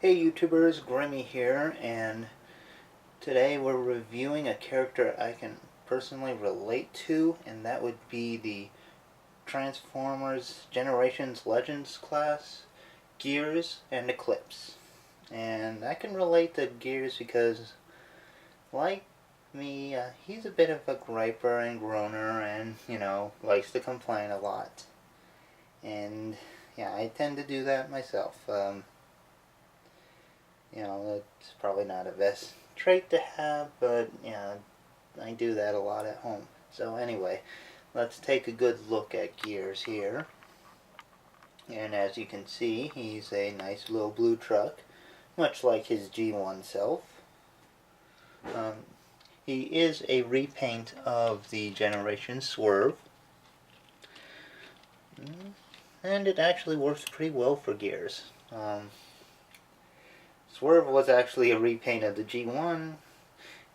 Hey YouTubers, Grimmy here, and today we're reviewing a character I can personally relate to, and that would be the Transformers Generations Legends class, Gears and Eclipse. And I can relate to Gears because, like me, he's a bit of a griper and groaner and, likes to complain a lot. And, yeah, I tend to do that myself. It's probably not a best trait to have, but, I do that a lot at home. So anyway, let's take a good look at Gears here. And as you can see, he's a nice little blue truck, much like his G1 self. He is a repaint of the Generation Swerve. And it actually works pretty well for Gears. Swerve was actually a repaint of the G1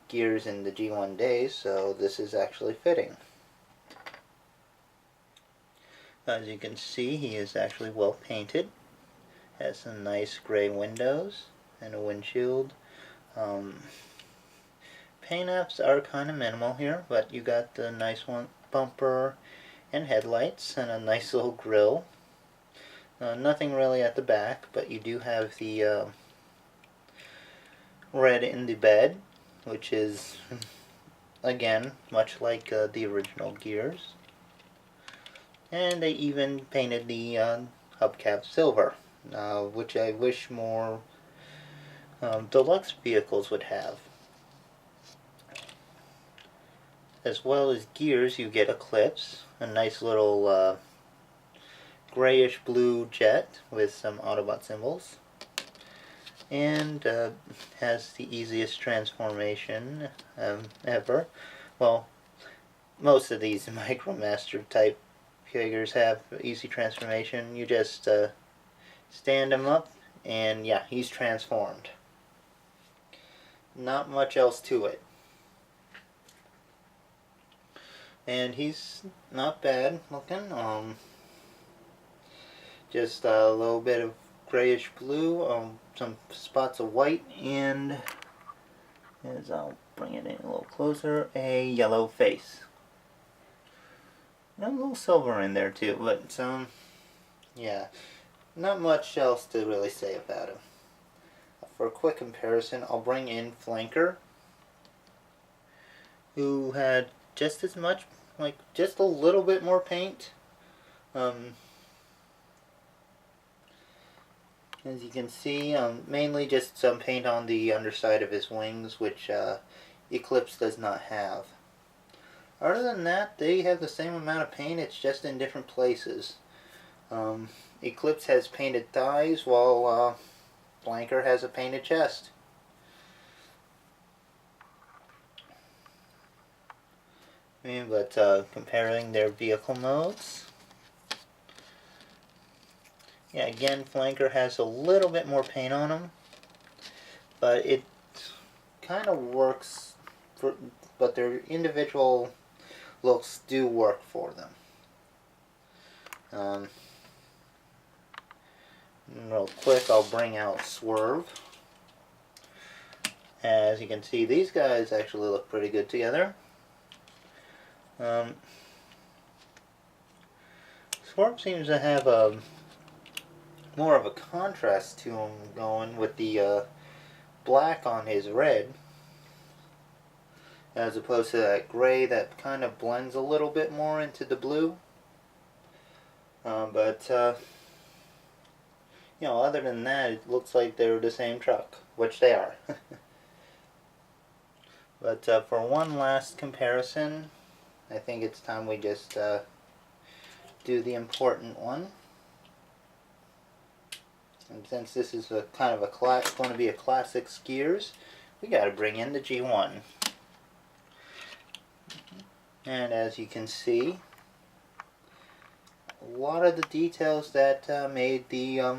Gears in the G1 days, so this is actually fitting. As you can see, he is actually well painted. Has some nice gray windows and a windshield. Paint apps are kind of minimal here, but you got the nice one bumper and headlights and a nice little grille. Nothing really at the back, but you do have the red in the bed, which is, again, much like the original Gears. And they even painted the hubcap silver, which I wish more deluxe vehicles would have. As well as Gears, you get Eclipse, a nice little grayish blue jet with some Autobot symbols. And has the easiest transformation ever. Well, most of these Micromaster type figures have easy transformation. You just stand him up and yeah, he's transformed. Not much else to it. And he's not bad looking. Just a little bit of grayish blue, some spots of white, and as I'll bring it in a little closer, a yellow face. And a little silver in there too, but yeah, not much else to really say about him. For a quick comparison, I'll bring in Flanker, who had just as much, like just a little bit more paint. As you can see, mainly just some paint on the underside of his wings, which Eclipse does not have. Other than that, they have the same amount of paint, it's just in different places. Eclipse has painted thighs, while Flanker has a painted chest. But comparing their vehicle modes, yeah, again, Flanker has a little bit more paint on him, but it kind of works for, but their individual looks do work for them. Real quick, I'll bring out Swerve. As you can see, these guys actually look pretty good together. Swerve seems to have a more of a contrast to him going with the black on his red, as opposed to that gray that kind of blends a little bit more into the blue. But other than that, it looks like they're the same truck, which they are. But for one last comparison, I think it's time we just do the important one. And since this is a kind of going to be a classic Gears, we got to bring in the G1. And as you can see, a lot of the details that made the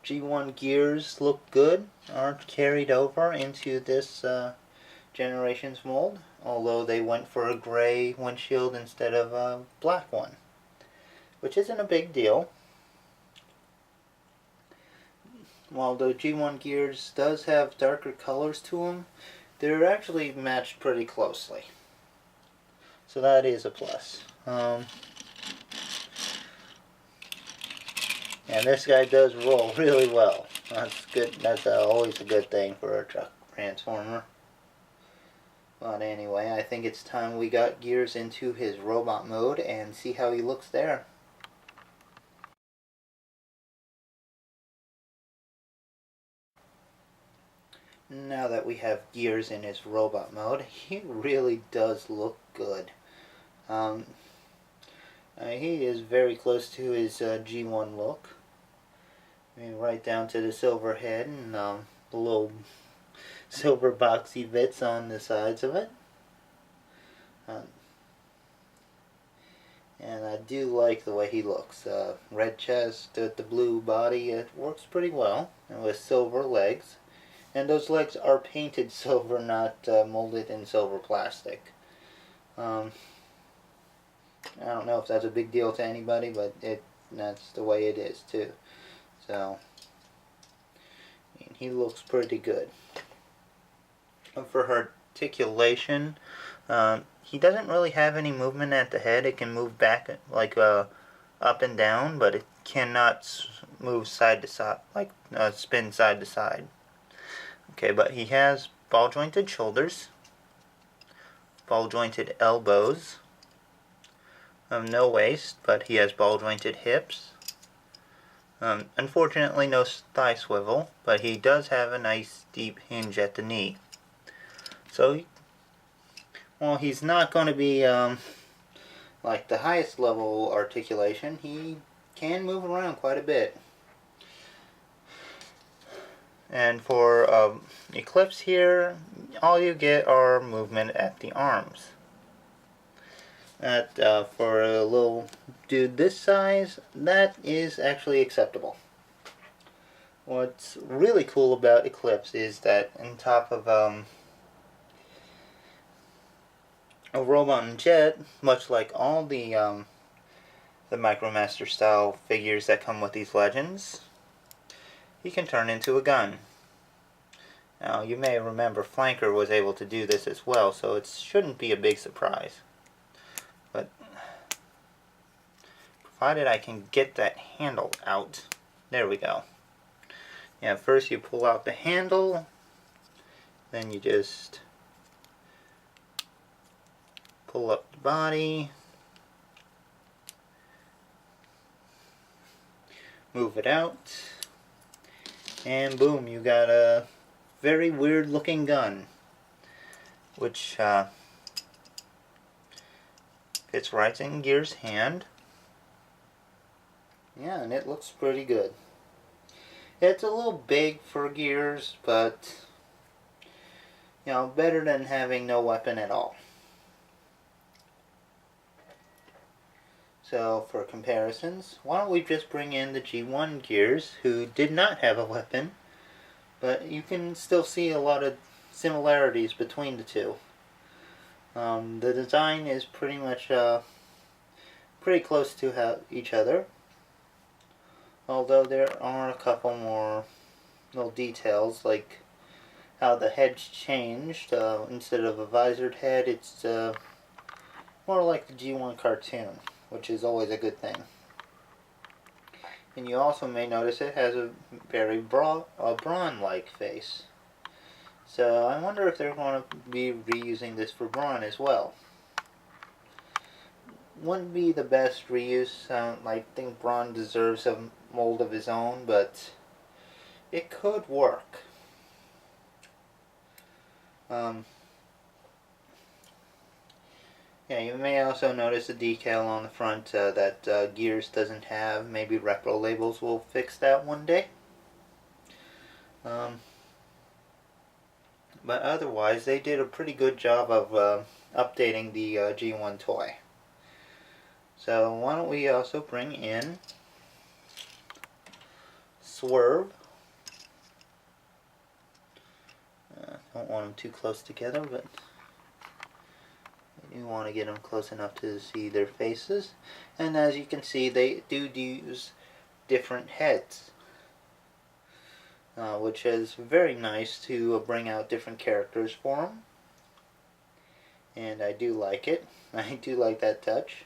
G1 Gears look good aren't carried over into this Generations mold, although they went for a gray windshield instead of a black one, which isn't a big deal. while the G1 gears does have darker colors to them, they're actually matched pretty closely. So that is a plus. And this guy does roll really well. That's good. That's always a good thing for a truck transformer. But anyway, I think it's time we got Gears into his robot mode and see how he looks there. Now that we have Gears in his robot mode, he really does look good. He is very close to his G1 look. I mean, right down to the silver head and the little silver boxy bits on the sides of it. And I do like the way he looks. Red chest with the blue body, it works pretty well. And with silver legs. And those legs are painted silver, not molded in silver plastic. I don't know if that's a big deal to anybody, but that's the way it is too. So, I mean, he looks pretty good. For articulation, he doesn't really have any movement at the head. It can move back, like up and down, but it cannot move side to side, like spin side to side. Okay, but he has ball jointed shoulders, ball jointed elbows, no waist, but he has ball jointed hips. Unfortunately, no thigh swivel, but he does have a nice deep hinge at the knee. So, while he's not going to be like the highest level articulation, he can move around quite a bit. And for Eclipse here, all you get are movement at the arms. For a little dude this size, that is actually acceptable. What's really cool about Eclipse is that on top of a robot and jet, much like all the Micromaster style figures that come with these legends, he can turn into a gun. Now, you may remember Flanker was able to do this as well, so it shouldn't be a big surprise. But, provided I can get that handle out. There we go. Yeah, first you pull out the handle, then you just pull up the body, move it out, and boom, you got a very weird looking gun, which fits right in Gears' hand. Yeah, and it looks pretty good. It's a little big for Gears, but you know, better than having no weapon at all. So, for comparisons, why don't we just bring in the G1 Gears, who did not have a weapon, but you can still see a lot of similarities between the two. The design is pretty much pretty close to each other, although there are a couple more little details, like how the head's changed. Instead of a visored head, it's more like the G1 cartoon, which is always a good thing. And you also may notice it has a very Brawn-like face. So I wonder if they're going to be reusing this for Brawn as well. Wouldn't be the best reuse. I think Brawn deserves a mold of his own, but it could work. Yeah, you may also notice a decal on the front that Gears doesn't have. Maybe Repro Labels will fix that one day. But otherwise, they did a pretty good job of updating the G1 toy. So why don't we also bring in Swerve. Don't want them too close together, but you want to get them close enough to see their faces. And as you can see, they do use different heads. which is very nice to bring out different characters for them. And I do like it. I do like that touch.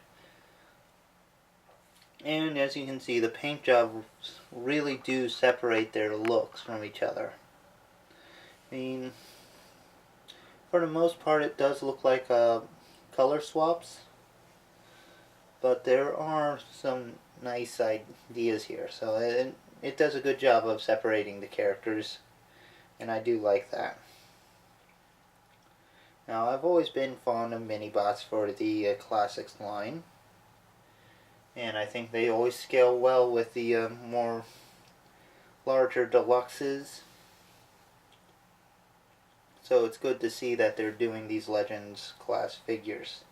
And as you can see, the paint jobs really do separate their looks from each other. I mean, for the most part it does look like color swaps, but there are some nice ideas here. So it does a good job of separating the characters, and I do like that. Now, I've always been fond of mini-bots for the Classics line, and I think they always scale well with the more larger deluxes. So it's good to see that they're doing these Legends class figures.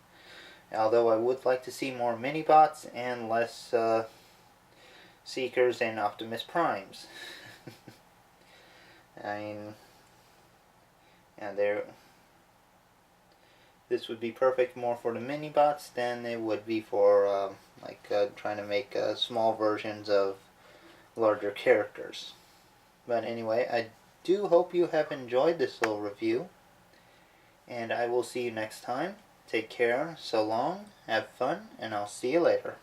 Although I would like to see more mini-bots and less Seekers and Optimus Primes. I mean, yeah, this would be perfect more for the mini-bots than it would be for trying to make small versions of larger characters. But anyway, I do hope you have enjoyed this little review, and I will see you next time. Take care, so long, have fun, and I'll see you later.